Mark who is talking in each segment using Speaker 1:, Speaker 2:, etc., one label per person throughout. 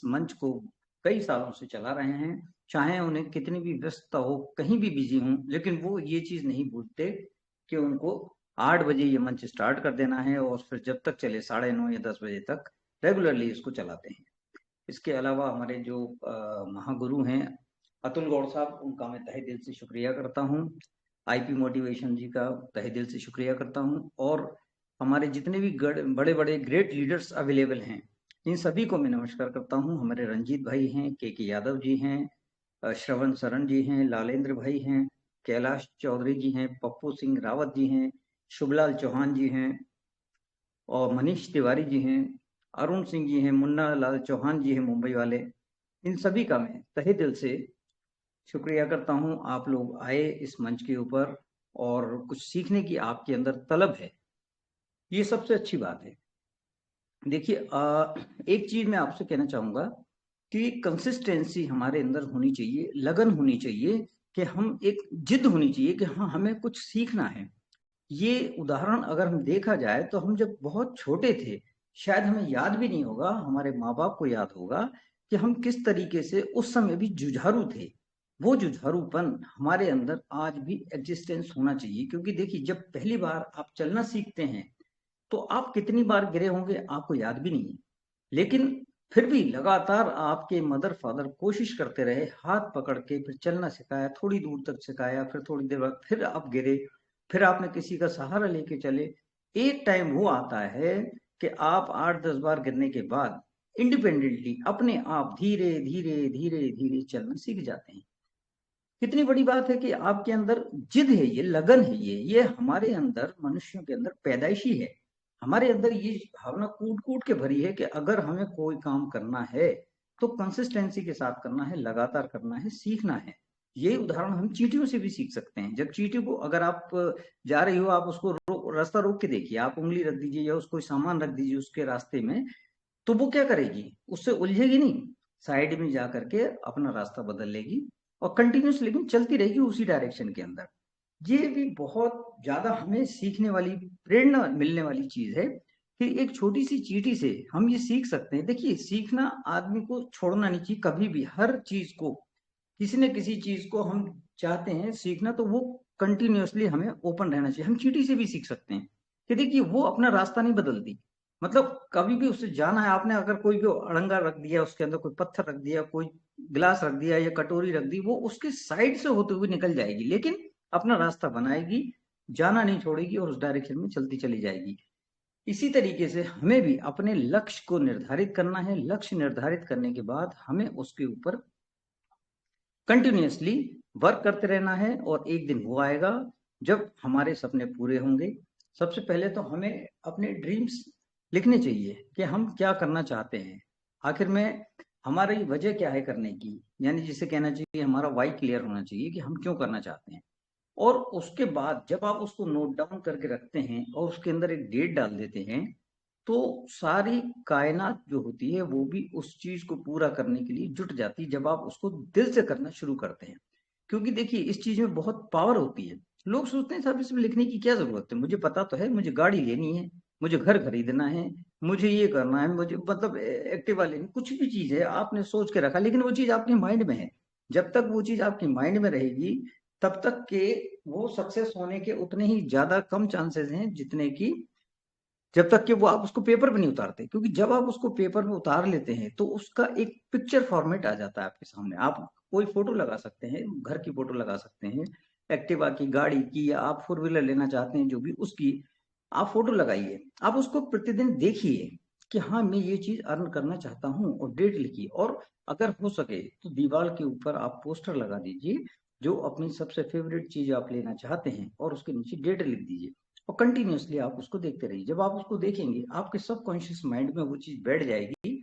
Speaker 1: इस मंच को कई सालों से चला रहे हैं। चाहे उन्हें कितनी भी व्यस्तता हो, कहीं भी बिजी हों, लेकिन वो ये चीज़ नहीं भूलते कि उनको 8 बजे ये मंच स्टार्ट कर देना है और फिर जब तक चले 9:30 या 10 बजे तक रेगुलरली इसको चलाते हैं। इसके अलावा हमारे जो महागुरु हैं अतुल गौड़ साहब, उनका मैं तहे दिल से शुक्रिया करता हूँ। आईपी मोटिवेशन जी का तहे दिल से शुक्रिया करता हूँ, और हमारे जितने भी बड़े बड़े ग्रेट लीडर्स अवेलेबल हैं, इन सभी को मैं नमस्कार करता हूँ। हमारे रंजीत भाई हैं, के यादव जी हैं, श्रवण शरण जी हैं, लालेंद्र भाई हैं, कैलाश चौधरी जी हैं, पप्पू सिंह रावत जी हैं, शुभलाल चौहान जी हैं, और मनीष तिवारी जी हैं, अरुण सिंह जी हैं, मुन्ना लाल चौहान जी हैं मुंबई वाले। इन सभी का मैं तहे दिल से शुक्रिया करता हूँ। आप लोग आए इस मंच के ऊपर और कुछ सीखने की आपके अंदर तलब है, ये सबसे अच्छी बात है। देखिए, एक चीज मैं आपसे कहना चाहूंगा कि कंसिस्टेंसी हमारे अंदर होनी चाहिए, लगन होनी चाहिए, कि हम एक जिद होनी चाहिए कि हाँ, हमें कुछ सीखना है। ये उदाहरण अगर हम देखा जाए तो हम जब बहुत छोटे थे, शायद हमें याद भी नहीं होगा, हमारे माँ बाप को याद होगा कि हम किस तरीके से उस समय भी जुझारू थे। वो जुझारूपन हमारे अंदर आज भी एग्जिस्टेंस होना चाहिए, क्योंकि देखिए, जब पहली बार आप चलना सीखते हैं तो आप कितनी बार गिरे होंगे आपको याद भी नहीं है, लेकिन फिर भी लगातार आपके मदर फादर कोशिश करते रहे, हाथ पकड़ के फिर चलना सिखाया, थोड़ी दूर तक सिखाया, फिर थोड़ी देर बाद फिर आप गिरे, फिर आपने किसी का सहारा लेके चले। एक टाइम वो आता है कि आप 8-10 बार गिरने के बाद इंडिपेंडेंटली अपने आप धीरे धीरे धीरे धीरे चलना सीख जाते हैं। कितनी बड़ी बात है कि आपके अंदर जिद है, ये लगन है, ये हमारे अंदर, मनुष्यों के अंदर पैदाइशी है। हमारे अंदर ये भावना कूट कूट के भरी है कि अगर हमें कोई काम करना है तो कंसिस्टेंसी के साथ करना है, लगातार करना है, सीखना है। ये उदाहरण हम चींटियों से भी सीख सकते हैं। जब चींटी को अगर आप जा रही हो, आप उसको रास्ता रोक के देखिए, आप उंगली रख दीजिए या उसको सामान रख दीजिए उसके रास्ते में, तो वो क्या करेगी? उससे उलझेगी नहीं, साइड में जा करके अपना रास्ता बदल लेगी और कंटिन्यूस लेकिन चलती रहेगी उसी डायरेक्शन के अंदर। ये भी बहुत ज्यादा हमें सीखने वाली, प्रेरणा मिलने वाली चीज है कि एक छोटी सी चींटी से हम ये सीख सकते हैं। देखिए, सीखना आदमी को छोड़ना नहीं चाहिए कभी भी। हर चीज को, किसी न किसी चीज को हम चाहते हैं सीखना, तो वो कंटिन्यूअसली हमें ओपन रहना चाहिए। हम चींटी से भी सीख सकते हैं कि देखिए, वो अपना रास्ता नहीं बदलती। मतलब कभी भी उससे जाना है आपने, अगर कोई भी अड़ंगा रख दिया, उसके अंदर कोई पत्थर रख दिया, कोई गिलास रख दिया या कटोरी रख दी, वो उसके साइड से होते हुए निकल जाएगी, लेकिन अपना रास्ता बनाएगी, जाना नहीं छोड़ेगी और उस डायरेक्शन में चलती चली जाएगी। इसी तरीके से हमें भी अपने लक्ष्य को निर्धारित करना है। लक्ष्य निर्धारित करने के बाद हमें उसके ऊपर कंटिन्यूअसली वर्क करते रहना है, और एक दिन वो आएगा जब हमारे सपने पूरे होंगे। सबसे पहले तो हमें अपने ड्रीम्स लिखने चाहिए कि हम क्या करना चाहते हैं, आखिर में हमारी वजह क्या है करने की, यानी जिसे कहना चाहिए हमारा वाई क्लियर होना चाहिए कि हम क्यों करना चाहते हैं। और उसके बाद जब आप उसको नोट डाउन करके रखते हैं और उसके अंदर एक डेट डाल देते हैं, तो सारी कायनात जो होती है वो भी उस चीज को पूरा करने के लिए जुट जाती है, जब आप उसको दिल से करना शुरू करते हैं। क्योंकि देखिए, इस चीज में बहुत पावर होती है। लोग सोचते हैं साहब इसमें लिखने की क्या जरूरत है, मुझे पता तो है, मुझे गाड़ी लेनी है, मुझे घर खरीदना है, मुझे ये करना है, मुझे मतलब एक्टिवा लेनी, कुछ भी चीज है आपने सोच के रखा, लेकिन वो चीज आपके माइंड में है। जब तक वो चीज आपके माइंड में रहेगी, तब तक के वो सक्सेस होने के उतने ही ज्यादा कम चांसेस हैं जितने की जब तक कि वो आप उसको पेपर पे नहीं उतारते। क्योंकि जब आप उसको पेपर में उतार लेते हैं तो उसका एक पिक्चर फॉर्मेट आ जाता है आपके सामने। आप कोई फोटो लगा सकते हैं, घर की फोटो लगा सकते हैं, एक्टिवा की, गाड़ी की, या आप फोर व्हीलर लेना चाहते हैं जो भी, उसकी आप फोटो लगाइए। आप उसको प्रतिदिन देखिए कि हाँ, मैं ये चीज अर्न करना चाहता हूँ, और डेट लिखिए। और अगर हो सके तो दीवार के ऊपर आप पोस्टर लगा दीजिए जो अपनी सबसे फेवरेट चीज आप लेना चाहते हैं, और उसके नीचे डेट लिख दीजिए, और कंटिन्यूअसली आप उसको देखते रहिए। जब आप उसको देखेंगे, आपके सबकॉन्शियस माइंड में वो चीज बैठ जाएगी,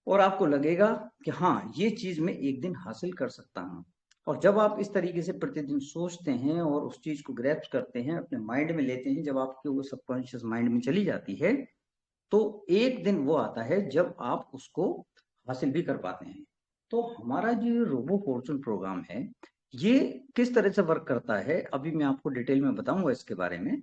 Speaker 1: और आपको लगेगा कि हाँ, ये चीज मैं एक दिन हासिल कर सकता हूँ। और जब आप इस तरीके से प्रतिदिन सोचते हैं और उस चीज को ग्रैस्प करते हैं, अपने माइंड में लेते हैं, जब आपके वो सबकॉन्शियस माइंड में चली जाती है, तो एक दिन वो आता है जब आप उसको हासिल भी कर पाते हैं। तो हमारा जो रोबो फॉर्चून प्रोग्राम है, ये किस तरह से वर्क करता है, अभी मैं आपको डिटेल में बताऊंगा इसके बारे में।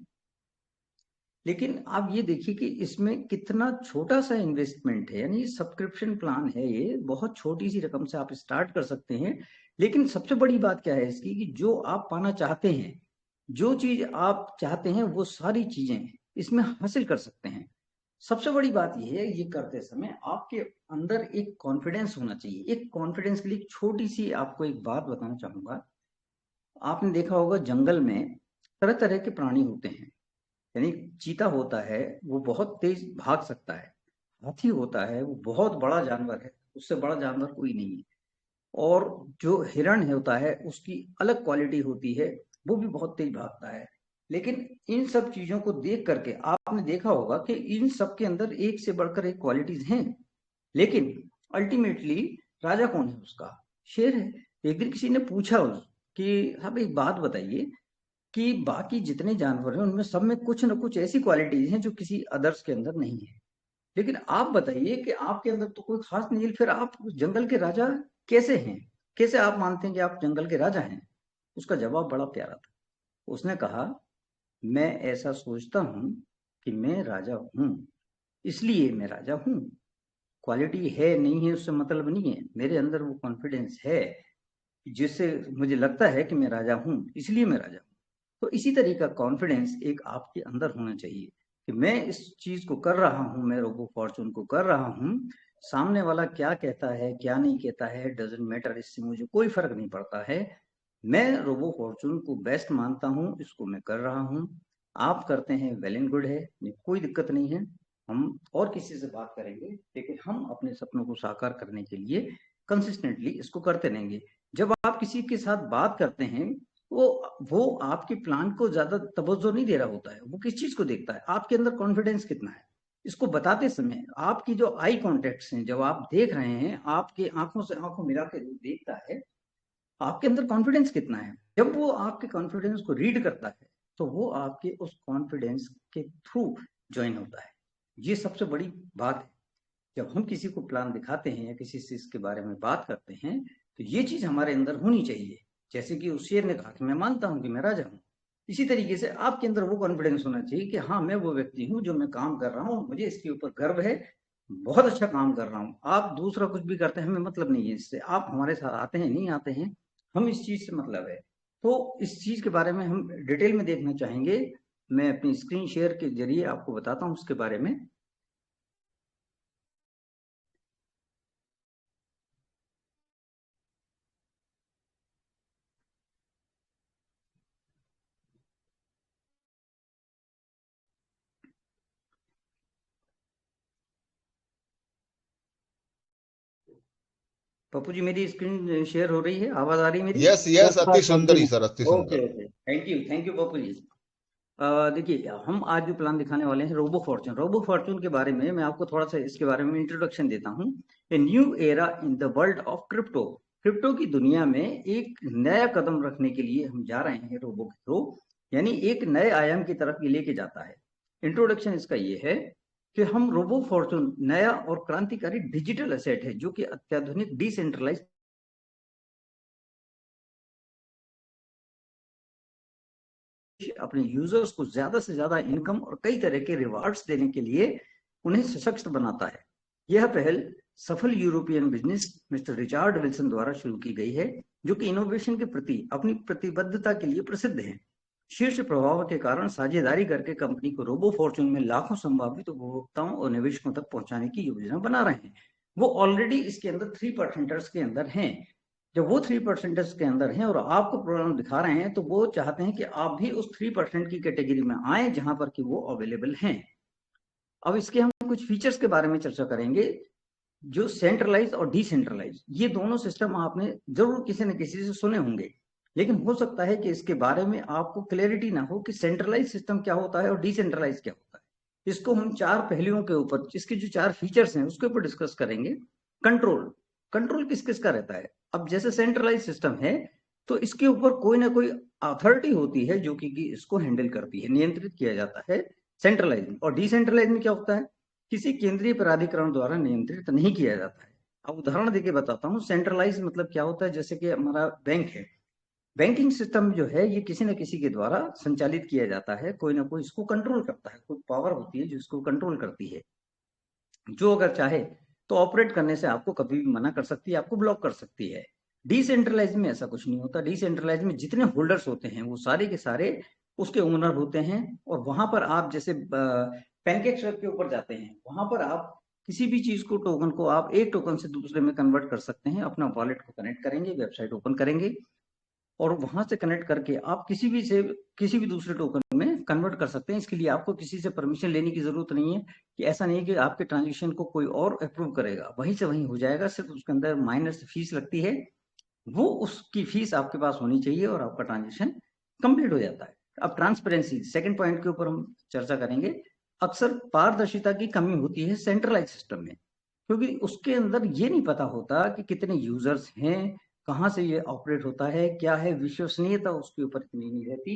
Speaker 1: लेकिन आप ये देखिए कि इसमें कितना छोटा सा इन्वेस्टमेंट है, यानी सब्सक्रिप्शन प्लान है, ये बहुत छोटी सी रकम से आप स्टार्ट कर सकते हैं। लेकिन सबसे बड़ी बात क्या है इसकी, कि जो आप पाना चाहते हैं, जो चीज आप चाहते हैं, वो सारी चीजें इसमें हासिल कर सकते हैं। सबसे बड़ी बात यह है, ये करते समय आपके अंदर एक कॉन्फिडेंस होना चाहिए। एक कॉन्फिडेंस के लिए एक छोटी सी आपको एक बात बताना चाहूंगा। आपने देखा होगा जंगल में तरह तरह के प्राणी होते हैं, यानी चीता होता है, वो बहुत तेज भाग सकता है। हाथी होता है, वो बहुत बड़ा जानवर है, उससे बड़ा जानवर कोई नहीं है। और जो हिरण होता है, उसकी अलग क्वालिटी होती है, वो भी बहुत तेज भागता है। लेकिन इन सब चीजों को देख करके आपने देखा होगा कि इन सब के अंदर एक से बढ़कर एक क्वालिटीज हैं। लेकिन अल्टीमेटली राजा कौन है उसका? शेर है। एक दिन किसी ने पूछा कि साहब एक बात बताइए, कि बाकी जितने जानवर हैं उनमें सब में कुछ ना कुछ ऐसी क्वालिटीज हैं जो किसी अदर्स के अंदर नहीं है, लेकिन आप बताइए कि आपके अंदर तो कोई खास नहीं है, फिर आप जंगल के राजा कैसे हैं? कैसे आप मानते हैं कि आप जंगल के राजा हैं? उसका जवाब बड़ा प्यारा था। उसने कहा, मैं ऐसा सोचता हूं कि मैं राजा हूं, इसलिए मैं राजा हूं। क्वालिटी है नहीं है उससे मतलब नहीं है, मेरे अंदर वो कॉन्फिडेंस है जिससे मुझे लगता है कि मैं राजा हूं, इसलिए मैं राजा हूं। तो इसी तरह का कॉन्फिडेंस एक आपके अंदर होना चाहिए कि मैं इस चीज को कर रहा हूं, मैं रोबो फॉर्चून को कर रहा हूं। सामने वाला क्या कहता है क्या नहीं कहता है डजेंट मैटर, इससे मुझे कोई फर्क नहीं पड़ता है। मैं रोबो फॉर्चून को बेस्ट मानता हूं, इसको मैं कर रहा हूं। आप करते हैं, वेल एंड गुड है, ये कोई दिक्कत नहीं है। हम और किसी से बात करेंगे, लेकिन हम अपने सपनों को साकार करने के लिए कंसिस्टेंटली इसको करते रहेंगे। जब आप किसी के साथ बात करते हैं, वो आपके प्लान को ज्यादा तवज्जो नहीं दे रहा होता है, वो किस चीज को देखता है, आपके अंदर कॉन्फिडेंस कितना है। इसको बताते समय आपकी जो आई कॉन्टेक्ट हैं, जब आप देख रहे हैं, आपके आंखों से आंखों मिला के जो देखता है, आपके अंदर कॉन्फिडेंस कितना है। जब वो आपके कॉन्फिडेंस को रीड करता है, तो वो आपके उस कॉन्फिडेंस के थ्रू ज्वाइन होता है। ये सबसे बड़ी बात है। जब हम किसी को प्लान दिखाते हैं या किसी चीज के बारे में बात करते हैं, तो ये चीज हमारे अंदर होनी चाहिए। जैसे कि उस शेर ने कहा कि मैं मानता हूं कि मैं राजा हूं, इसी तरीके से आपके अंदर वो कॉन्फिडेंस होना चाहिए कि हाँ, मैं वो व्यक्ति हूँ जो मैं काम कर रहा हूँ, मुझे इसके ऊपर गर्व है, बहुत अच्छा काम कर रहा हूँ। आप दूसरा कुछ भी करते हैं, हमें मतलब नहीं है इससे, आप हमारे साथ आते हैं नहीं आते हैं, हम इस चीज से मतलब है। तो इस चीज के बारे में हम डिटेल में देखना चाहेंगे। मैं अपनी स्क्रीन शेयर के जरिए आपको बताता हूँ उसके बारे में। पप्पू जी, मेरी स्क्रीन शेयर हो रही है? आवाज आ रही है मेरी?
Speaker 2: यस यस,
Speaker 3: यस
Speaker 2: अति
Speaker 3: सर,
Speaker 2: सुंदर ही
Speaker 3: कंटिन्यू।
Speaker 2: सर, अति
Speaker 1: ओके
Speaker 2: सुंदर।
Speaker 1: Okay, thank you Pappu ji. देखिए, हम आज जो प्लान दिखाने वाले हैं रोबो फॉर्चून, रोबो फॉर्चून के बारे में मैं आपको थोड़ा सा इसके बारे में इंट्रोडक्शन देता हूँ। A new era in the world of crypto. Crypto की दुनिया में एक नया कदम रखने के लिए हम जा रहे हैं रोबो के थ्रू, यानी एक नए आयाम की तरफ ये लेके जाता है। इंट्रोडक्शन इसका ये है कि हम रोबो फॉर्चून नया और क्रांतिकारी डिजिटल एसेट है, जो कि अत्याधुनिक डिसेंट्रलाइज अपने यूजर्स को ज्यादा से ज्यादा इनकम और कई तरह के रिवार्ड्स देने के लिए उन्हें सशक्त बनाता है। यह पहल सफल European business mister Richard Wilson द्वारा शुरू की गई है, जो कि इनोवेशन के प्रति अपनी प्रतिबद्धता के लिए प्रसिद्ध है। शीर्ष प्रभाव के कारण साझेदारी करके कंपनी को रोबो फॉर्चून में लाखों संभावित उपभोक्ताओं और निवेशकों तक पहुंचाने की योजना बना रहे हैं। वो ऑलरेडी इसके अंदर 3% के अंदर हैं। जब वो 3% के अंदर हैं और आपको प्रोग्राम दिखा रहे हैं, तो वो चाहते हैं कि आप भी उस 3% की कैटेगरी में आए जहां पर कि वो अवेलेबल हैं। अब इसके हम कुछ फीचर्स के बारे में चर्चा करेंगे। जो सेंट्रलाइज और डिसेंट्रलाइज, ये दोनों सिस्टम आपने जरूर किसी न किसी से सुने होंगे, लेकिन हो सकता है कि इसके बारे में आपको क्लैरिटी ना हो कि सेंट्रलाइज सिस्टम क्या होता है और डिसेंट्रलाइज क्या होता है। इसको हम चार पहलुओं के ऊपर, इसके जो चार फीचर्स हैं उसके ऊपर डिस्कस करेंगे। कंट्रोल, कंट्रोल किस किस का रहता है? अब जैसे सेंट्रलाइज सिस्टम है, तो इसके ऊपर कोई ना कोई अथॉरिटी होती है जो कि इसको हैंडल करती है, नियंत्रित किया जाता है सेंट्रलाइज में। और डिसेंट्रलाइज में क्या होता है? किसी केंद्रीय प्राधिकरण द्वारा नियंत्रित नहीं किया जाता है। अब उदाहरण देके बताता हूँ। सेंट्रलाइज मतलब क्या होता है? जैसे कि हमारा बैंक है, बैंकिंग सिस्टम जो है ये किसी न किसी के द्वारा संचालित किया जाता है, कोई ना कोई इसको कंट्रोल करता है, कोई पावर होती है जो इसको कंट्रोल करती है, जो अगर चाहे तो ऑपरेट करने से आपको कभी भी मना कर सकती है, आपको ब्लॉक कर सकती है। डिसेंट्रलाइज में ऐसा कुछ नहीं होता। डिसेंट्रलाइज में जितने होल्डर्स होते हैं वो सारे के सारे उसके ओनर होते हैं, और वहां पर आप जैसे पैनकेक स्वेप के ऊपर जाते हैं, वहां पर आप किसी भी चीज को, टोकन को आप एक टोकन से दूसरे में कन्वर्ट कर सकते हैं। अपना वॉलेट को कनेक्ट करेंगे, वेबसाइट ओपन करेंगे, और वहां से कनेक्ट करके आप किसी भी दूसरे टोकन में कन्वर्ट कर सकते हैं। इसके लिए आपको किसी से परमिशन लेने की जरूरत नहीं है, कि ऐसा नहीं है कि आपके ट्रांजेक्शन को कोई और अप्रूव करेगा, वहीं से वहीं हो जाएगा। सिर्फ उसके अंदर माइनर से फीस लगती है, वो उसकी फीस आपके पास होनी चाहिए और आपका ट्रांजेक्शन कंप्लीट हो जाता है। अब ट्रांसपेरेंसी, सेकंड पॉइंट के ऊपर हम चर्चा करेंगे। अक्सर पारदर्शिता की कमी होती है सेंट्रलाइज सिस्टम में, क्योंकि उसके अंदर ये नहीं पता होता कि कितने यूजर्स हैं, कहाँ से ये ऑपरेट होता है, क्या है, विश्वसनीयता उसके ऊपर इतनी नहीं रहती।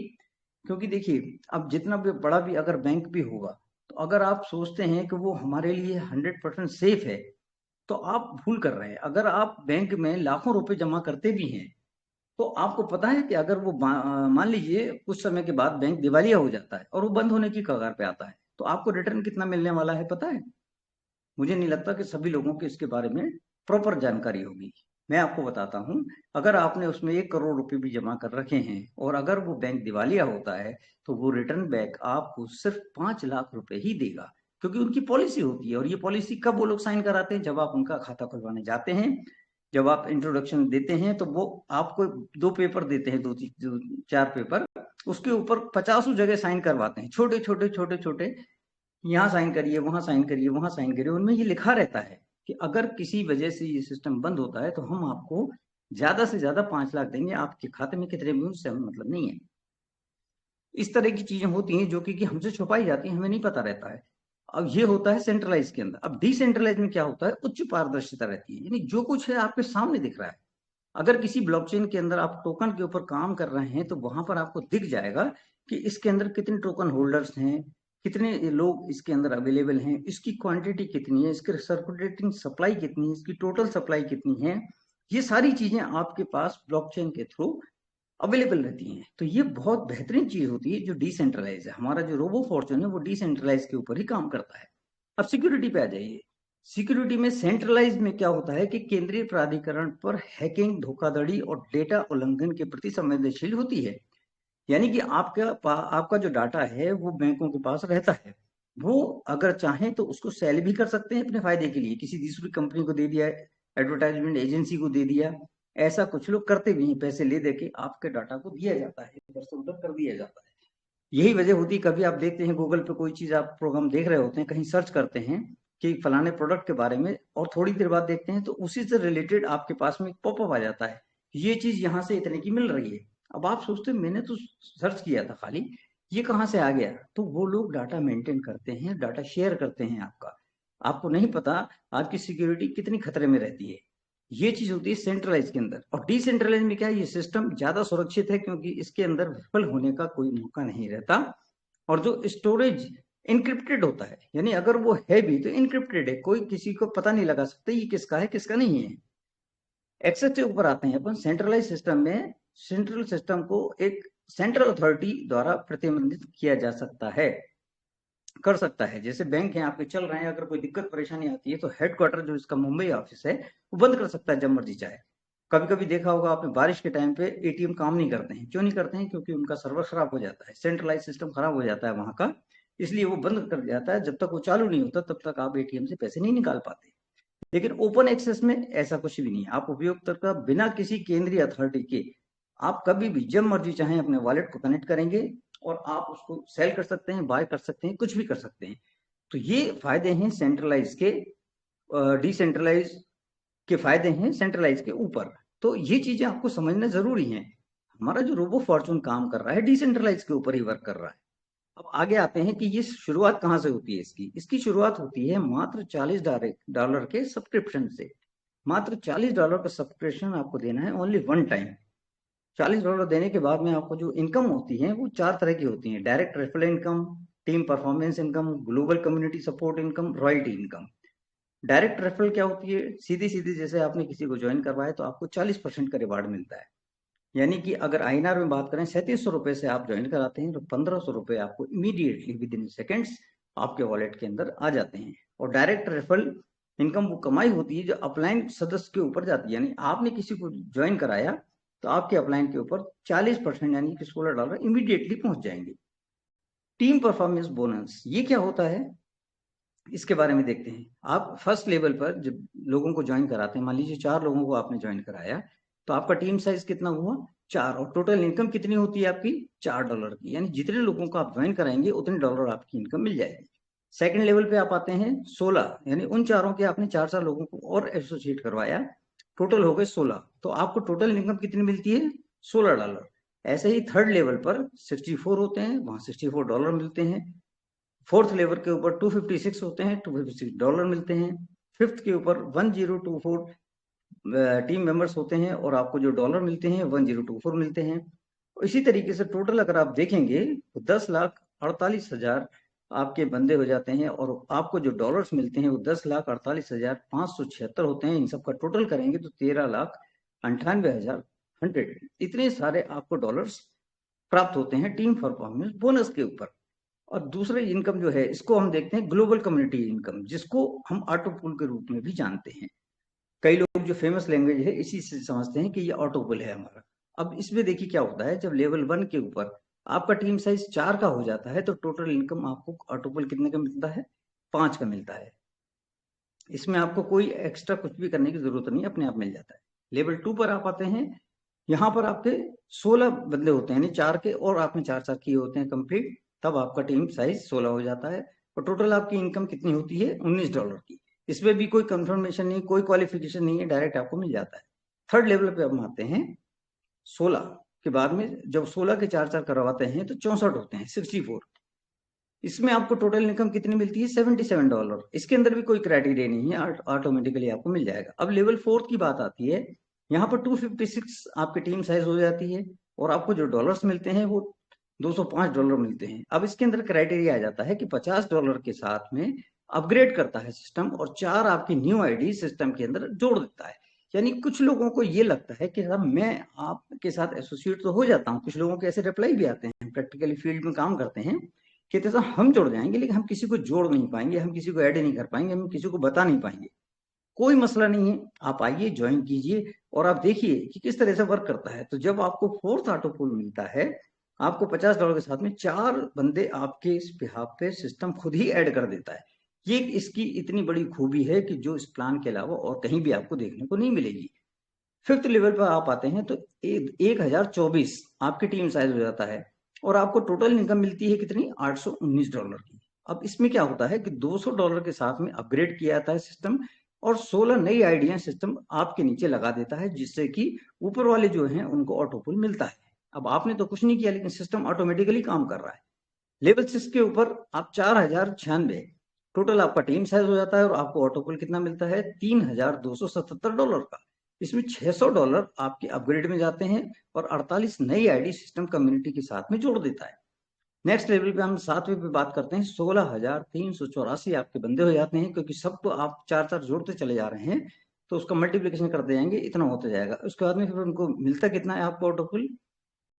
Speaker 1: क्योंकि देखिए, अब जितना भी बड़ा भी अगर बैंक भी होगा, तो अगर आप सोचते हैं कि वो हमारे लिए 100% सेफ है, तो आप भूल कर रहे हैं। अगर आप बैंक में लाखों रुपए जमा करते भी हैं, तो आपको पता है कि अगर वो मान लीजिए कुछ समय के बाद बैंक दिवालिया हो जाता है और वो बंद होने की कगार पे आता है, तो आपको रिटर्न कितना मिलने वाला है पता है? मुझे नहीं लगता कि सभी लोगों को इसके बारे में प्रॉपर जानकारी होगी। मैं आपको बताता हूँ, अगर आपने उसमें 1 करोड़ रुपए भी जमा कर रखे हैं और अगर वो बैंक दिवालिया होता है, तो वो रिटर्न बैक आपको सिर्फ 5 लाख रुपए ही देगा, क्योंकि उनकी पॉलिसी होती है। और ये पॉलिसी कब वो लोग साइन कराते हैं? जब आप उनका खाता खुलवाने जाते हैं, जब आप इंट्रोडक्शन देते हैं, तो वो आपको 2 पेपर देते हैं, 4 पेपर, उसके ऊपर 50 जगह साइन करवाते हैं, छोटे छोटे छोटे छोटे। यहाँ साइन करिए, वहां साइन करिए, वहां साइन करिए। उनमें ये लिखा रहता है कि अगर किसी वजह से ये सिस्टम बंद होता है, तो हम आपको ज्यादा से ज्यादा 5 लाख देंगे, आपके खाते में कितने भी उससे हमें मतलब नहीं है। इस तरह की चीजें होती हैं जो कि हमसे छुपाई जाती हैं, हमें नहीं पता रहता है। अब ये होता है सेंट्रलाइज के अंदर। अब डिसेंट्रलाइज में क्या होता है? उच्च पारदर्शिता रहती है, यानी जो कुछ है आपके सामने दिख रहा है। अगर किसी ब्लॉकचेन के अंदर आप टोकन के ऊपर काम कर रहे हैं, तो वहां पर आपको दिख जाएगा कि इसके अंदर कितने टोकन होल्डर्स हैं, कितने लोग इसके अंदर अवेलेबल हैं, इसकी क्वांटिटी कितनी है, इसकी सर्कुलेटिंग सप्लाई कितनी है, इसकी टोटल सप्लाई कितनी है। ये सारी चीजें आपके पास ब्लॉकचेन के थ्रू अवेलेबल रहती हैं। तो ये बहुत बेहतरीन चीज होती है जो डिसेंट्रलाइज है। हमारा जो रोबो फॉर्चून है वो डिसेंट्रलाइज के ऊपर ही काम करता है। अब सिक्योरिटी पे आ जाइए। सिक्योरिटी में सेंट्रलाइज में क्या होता है कि केंद्रीय प्राधिकरण पर हैकिंग, धोखाधड़ी और डेटा उल्लंघन के प्रति संवेदनशील होती है। यानी कि आपका जो डाटा है वो बैंकों के पास रहता है। वो अगर चाहें तो उसको सेल भी कर सकते हैं अपने फायदे के लिए, किसी दूसरी कंपनी को दे दिया, एडवर्टाइजमेंट एजेंसी को दे दिया। ऐसा कुछ लोग करते भी हैं, पैसे ले दे के आपके डाटा को दिया जाता है, इधर से उधर कर दिया जाता है। यही वजह होती है, कभी आप देखते हैं गूगल पे कोई चीज, आप प्रोग्राम देख रहे होते हैं, कहीं सर्च करते हैं कि फलाने प्रोडक्ट के बारे में, और थोड़ी देर बाद देखते हैं तो उसी से रिलेटेड आपके पास में एक पॉपअप आ जाता है, ये चीज यहाँ से इतने की मिल रही है। अब आप सोचते हैं मैंने तो सर्च किया था खाली, ये कहाँ से आ गया? तो वो लोग डाटा मेंटेन करते हैं, डाटा शेयर करते हैं आपका। आपको नहीं पता आपकी सिक्योरिटी कितनी खतरे में रहती है। ये चीज होती है सेंट्रलाइज के अंदर। और डिसेंट्रलाइज में क्या है, ये सिस्टम ज्यादा सुरक्षित है, क्योंकि इसके अंदर विफल होने का कोई मौका नहीं रहता। और जो स्टोरेज इनक्रिप्टेड होता है, यानी अगर वो है भी तो इनक्रिप्टेड है, कोई किसी को पता नहीं लगा सकता ये किसका है किसका नहीं है। एक्सेस के ऊपर आते हैं अपन सेंट्रलाइज सिस्टम में। सेंट्रल सिस्टम को एक सेंट्रल अथॉरिटी द्वारा प्रतिबंधित किया जा सकता है, कर सकता है। जैसे बैंक है आपके चल रहे हैं, अगर कोई दिक्कत परेशानी आती है तो हेडक्वार्टर जो इसका मुंबई ऑफिस है वो बंद कर सकता है जब मर्जी चाहे। कभी कभी देखा होगा आपने, बारिश के टाइम पे एटीएम काम नहीं करते हैं। क्यों नहीं करते हैं? क्योंकि उनका सर्वर खराब हो जाता है, सेंट्रलाइज सिस्टम खराब हो जाता है वहां का, इसलिए वो बंद कर जाता है। जब तक वो चालू नहीं होता तब तक आप एटीएम से पैसे नहीं निकाल पाते। लेकिन ओपन एक्सेस में ऐसा कुछ भी नहीं है। आप उपयोगकर्ता बिना किसी केंद्रीय अथॉरिटी के आप कभी भी जब मर्जी चाहें अपने वॉलेट को कनेक्ट करेंगे, और आप उसको सेल कर सकते हैं, बाय कर सकते हैं, कुछ भी कर सकते हैं। तो ये फायदे हैं सेंट्रलाइज के। डिसेंट्रलाइज के फायदे हैं सेंट्रलाइज के ऊपर। तो ये चीजें आपको समझना जरूरी है। हमारा जो रोबो फॉर्चून काम कर रहा है डिसेंट्रलाइज के ऊपर ही वर्क कर रहा है। अब आगे आते हैं कि ये शुरुआत कहाँ से होती है इसकी। इसकी शुरुआत होती है मात्र $40 के सब्सक्रिप्शन से। मात्र $40 का सब्सक्रिप्शन आपको देना है, ओनली वन टाइम। $40 देने के बाद में आपको जो इनकम होती है वो 4 तरह की होती है: direct referral income, team performance income, global community support income, royalty income. Direct referral क्या होती है? सीधी सीधी जैसे आपने किसी को ज्वाइन करवाया तो आपको 40% का रिवार्ड मिलता है। यानी कि अगर INR में बात करें 3700 रुपए से आप ज्वाइन कराते हैं तो 1500 रुपए आपको इमीडिएटली विद इन सेकेंड्स आपके वॉलेट के अंदर आ जाते हैं। और डायरेक्ट रेफरल इनकम वो कमाई होती है जो अपलाइन सदस्य के ऊपर जाती है। यानी आपने किसी को ज्वाइन कराया तो आपके अपलाइन के ऊपर 40% यानी कि $16 इमीडिएटली पहुंच जाएंगे। टीम परफॉर्मेंस बोनस ये क्या होता है, इसके बारे में देखते हैं। आप फर्स्ट लेवल पर जब लोगों को ज्वाइन कराते हैं, मान लीजिए 4 लोगों को आपने ज्वाइन कराया, तो आपका टीम साइज कितना हुआ 4, और टोटल इनकम कितनी होती है आपकी $4 की। यानी जितने लोगों को आप ज्वाइन कराएंगे उतने डॉलर आपकी इनकम मिल जाएगी। सेकंड लेवल पे आप आते हैं 16, यानी उन चारों के आपने 4 लोगों को और एसोसिएट करवाया, टोटल हो गए 16, तो आपको टोटल इनकम कितनी मिलती है $16। ऐसे ही थर्ड लेवल पर 64 होते हैं, वहां $64 मिलते हैं। फोर्थ लेवल के ऊपर 256 होते हैं, $256 मिलते हैं। फिफ्थ के ऊपर 1024 टीम मेंबर्स होते हैं और आपको जो डॉलर मिलते हैं 1024 मिलते हैं। इसी तरीके से टोटल अगर आप देखेंगे तो 10,48,000 आपके बंदे हो जाते हैं और आपको जो डॉलर्स मिलते हैं वो 10,48,576 होते हैं। इन सब का टोटल करेंगे तो 13,98,100 इतने सारे आपको डॉलर्स प्राप्त होते हैं टीम परफॉर्मेंस बोनस के ऊपर। और दूसरे इनकम जो है इसको हम देखते हैं ग्लोबल कम्युनिटी इनकम, जिसको हम ऑटोपुल के रूप में भी जानते हैं। कई लोग जो फेमस लैंग्वेज है इसी से समझते हैं कि ये ऑटोपुल है हमारा। अब इसमें देखिए क्या होता है, जब लेवल 1 के ऊपर आपका टीम साइज 4 का हो जाता है तो टोटल इनकम आपको ऑटोपुल कितने का मिलता है 5 का मिलता है। इसमें आपको कोई एक्स्ट्रा कुछ भी करने की जरूरत नहीं, अपने आप मिल जाता है। लेवल 2 पर आप आते हैं, यहाँ पर आपके 16 बंदे होते हैं, यानी 4 के और आपने 4 किए होते हैं कंप्लीट, तब आपका टीम साइज 16 हो जाता है और टोटल आपकी इनकम कितनी होती है $19 की। इसमें भी कोई कंफर्मेशन नहीं, कोई क्वालिफिकेशन नहीं है, डायरेक्ट आपको मिल जाता है। थर्ड लेवल पे हम आते हैं 16 के बाद में, जब 16 के 4 करवाते हैं तो 64 होते हैं 64। इसमें आपको टोटल इनकम कितनी मिलती है $77। इसके अंदर भी कोई क्राइटेरिया नहीं है, ऑटोमेटिकली आपको मिल जाएगा। अब लेवल 4 की बात आती है, यहाँ पर 256 आपकी टीम साइज हो जाती है और आपको जो डॉलर्स मिलते हैं वो $205 मिलते हैं। अब इसके अंदर क्राइटेरिया आ जाता है कि $50 के साथ में अपग्रेड करता है सिस्टम और 4 आपकी न्यू आईडी सिस्टम के अंदर जोड़ देता है। यानी कुछ लोगों को ये लगता है कि साहब मैं आपके साथ एसोसिएट तो हो जाता हूँ, कुछ लोगों के ऐसे रिप्लाई भी आते हैं, प्रैक्टिकली फील्ड में काम करते हैं, कहते हैं हम जुड़ जाएंगे लेकिन हम किसी को जोड़ नहीं पाएंगे, हम किसी को ऐड नहीं कर पाएंगे, हम किसी को बता नहीं पाएंगे। कोई मसला नहीं है, आप आइए ज्वाइन कीजिए और आप देखिए कि किस तरह से वर्क करता है। तो जब आपको फोर्थ ऑटोपुल मिलता है, आपको $50 के साथ में 4 बंदे आपके इस बिहाफ पे सिस्टम खुद ही ऐड कर देता है। ये इसकी इतनी बड़ी खूबी है कि जो इस प्लान के अलावा और कहीं भी आपको देखने को नहीं मिलेगी। फिफ्थ लेवल पर आप आते हैं तो 1024 आपकी टीम साइज हो जाता है और आपको टोटल इनकम मिलती है कितनी $819 की। अब इसमें क्या होता है कि $200 के साथ में अपग्रेड किया जाता है सिस्टम और 16 नई आइडिया सिस्टम आपके नीचे लगा देता है, जिससे कि ऊपर वाले जो हैं उनको ऑटोपुल मिलता है। अब आपने तो कुछ नहीं किया लेकिन सिस्टम ऑटोमेटिकली काम कर रहा है। लेवल 6 के ऊपर आप 4096 टोटल आपका टीम साइज हो जाता है और आपको ऑटोपुल कितना मिलता है $3277 का। इसमें $600 आपके अपग्रेड में जाते हैं और 48 नई आईडी सिस्टम कम्युनिटी के साथ में जोड़ देता है। नेक्स्ट लेवल पे हम 7वें पे बात करते हैं, 16,384 आपके बंदे हो जाते हैं, क्योंकि सबको आप 4 जोड़ते चले जा रहे हैं तो उसका मल्टीप्लीकेशन करते जाएंगे, इतना होता जाएगा। उसके बाद में फिर उनको मिलता कितना है आपको ऑटोपुल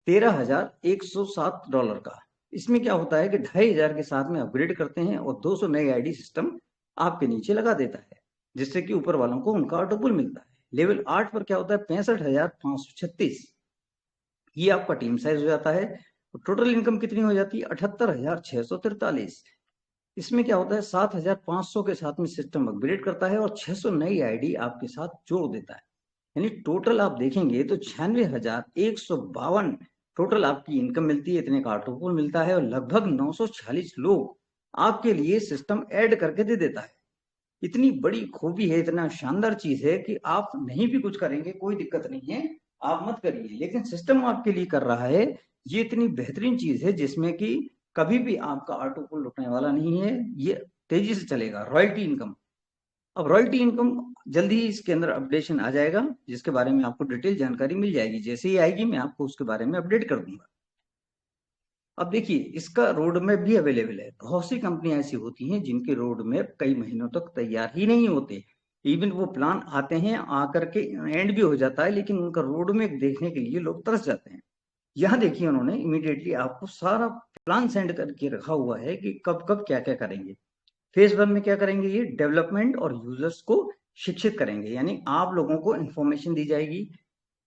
Speaker 1: $13,107 का। इसमें क्या होता है कि 2,500 के साथ में अपग्रेड करते हैं और 200 नई आईडी सिस्टम आपके नीचे लगा देता है, जिससे कि ऊपर वालों को उनका ऑटोपुल मिलता है। लेवल 8 पर क्या होता है 65,536, ये आपका टीम साइज हो जाता है। टोटल इनकम कितनी हो जाती है 78,643। इसमें क्या होता है 7,500 के साथ में सिस्टम अपग्रेड करता है और 600 नई आईडी आपके साथ जोड़ देता है। यानी टोटल आप देखेंगे तो 96,152 टोटल आपकी इनकम मिलती है, इतने का ऑटोपुल मिलता है और लगभग 946 लोग आपके लिए सिस्टम ऐड करके दे देता है। इतनी बड़ी खूबी है, इतना शानदार चीज है कि आप नहीं भी कुछ करेंगे कोई दिक्कत नहीं है, आप मत करिए, लेकिन सिस्टम आपके लिए कर रहा है। ये इतनी बेहतरीन चीज है जिसमें कि कभी भी आपका ऑटोपुल रुकने वाला नहीं है, ये तेजी से चलेगा। रॉयल्टी इनकम, अब रॉयल्टी इनकम जल्दी ही इसके अंदर अपडेशन आ जाएगा, जिसके बारे में आपको डिटेल जानकारी मिल जाएगी। जैसे ही आएगी मैं आपको उसके बारे में अपडेट कर दूंगा। अब देखिए इसका रोड मैप भी अवेलेबल है। बहुत सी कंपनियां ऐसी होती हैं जिनके रोड मैप कई महीनों तक तैयार ही नहीं होते, इवन वो प्लान आते हैं आकर के एंड भी हो जाता है, लेकिन उनका रोड में देखने के लिए लोग तरस जाते हैं। यहाँ देखिए उन्होंने इमीडिएटली आपको सारा प्लान सेंड करके रखा हुआ है कि कब कब क्या क्या करेंगे। फेज 1 में क्या करेंगे, ये डेवलपमेंट और यूजर्स को शिक्षित करेंगे, यानी आप लोगों को इंफॉर्मेशन दी जाएगी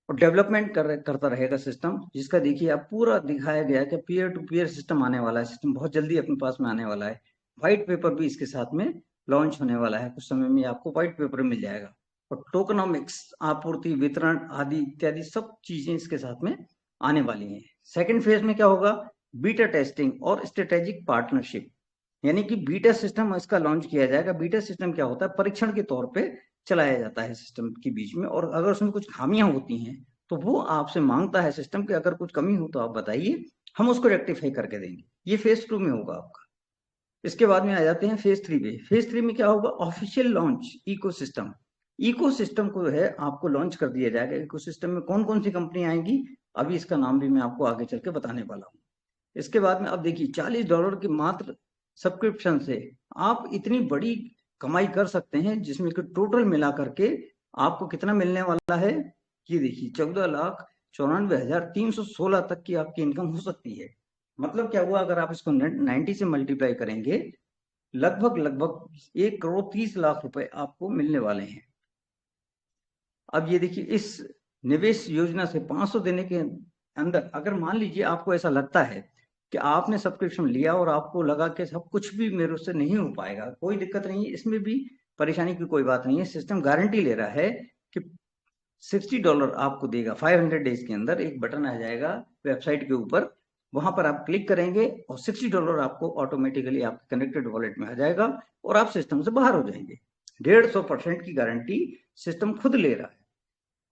Speaker 1: और डेवलपमेंट करता रहेगा सिस्टम, जिसका देखिए आप पूरा दिखाया गया कि पीयर टू पीयर सिस्टम आने वाला है। सिस्टम बहुत जल्दी अपने पास में आने वाला है। व्हाइट पेपर भी इसके साथ में लॉन्च होने वाला है, कुछ समय में आपको व्हाइट पेपर मिल जाएगा। और टोकनॉमिक्स, आपूर्ति, वितरण आदि इत्यादि सब चीजें इसके साथ में आने वाली हैं। सेकेंड फेज में क्या होगा, बीटा टेस्टिंग और स्ट्रेटेजिक पार्टनरशिप, यानी कि बीटा सिस्टम इसका लॉन्च किया जाएगा। बीटा सिस्टम क्या होता है, परीक्षण के तौर पे चलाया जाता है सिस्टम के बीच में, और अगर उसमें कुछ खामियां होती हैं तो वो आपसे मांगता है सिस्टम कि अगर कुछ कमी हो तो आप बताइए, हम उसको रेक्टिफाई करके देंगे। ये फेज 2 में होगा आपका। इसके बाद में आ जाते हैं फेज 3 पे। फेज 3 में क्या होगा, ऑफिशियल लॉन्च इकोसिस्टम। इकोसिस्टम को है आपको लॉन्च कर दिया जाएगा। इकोसिस्टम में कौन कौन सी कंपनी आएंगी, अभी इसका नाम भी मैं आपको आगे चल के बताने वाला हूँ। इसके बाद में अब देखिए $40 की मात्र सब्सक्रिप्शन से आप इतनी बड़ी कमाई कर सकते हैं, जिसमें कि टोटल मिला करके आपको कितना मिलने वाला है, ये देखिए 14,94,316 तक की आपकी इनकम हो सकती है। मतलब क्या हुआ, अगर आप इसको 90 से मल्टीप्लाई करेंगे, लगभग लगभग 1,30,00,000 रुपए आपको मिलने वाले हैं। अब ये देखिए, इस निवेश योजना से 500 देने के अंदर अगर मान लीजिए आपको ऐसा लगता है कि आपने सब्सक्रिप्शन लिया और आपको लगा कि सब कुछ भी मेरे से नहीं हो पाएगा, कोई दिक्कत नहीं है, इसमें भी परेशानी की कोई बात नहीं है। सिस्टम गारंटी ले रहा है कि $60 आपको देगा। 500 डेज के अंदर एक बटन आ जाएगा वेबसाइट के ऊपर, वहां पर आप क्लिक करेंगे और $60 आपको ऑटोमेटिकली आपके कनेक्टेड वॉलेट में आ जाएगा और आप सिस्टम से बाहर हो जाएंगे। 150% की गारंटी सिस्टम खुद ले रहा है।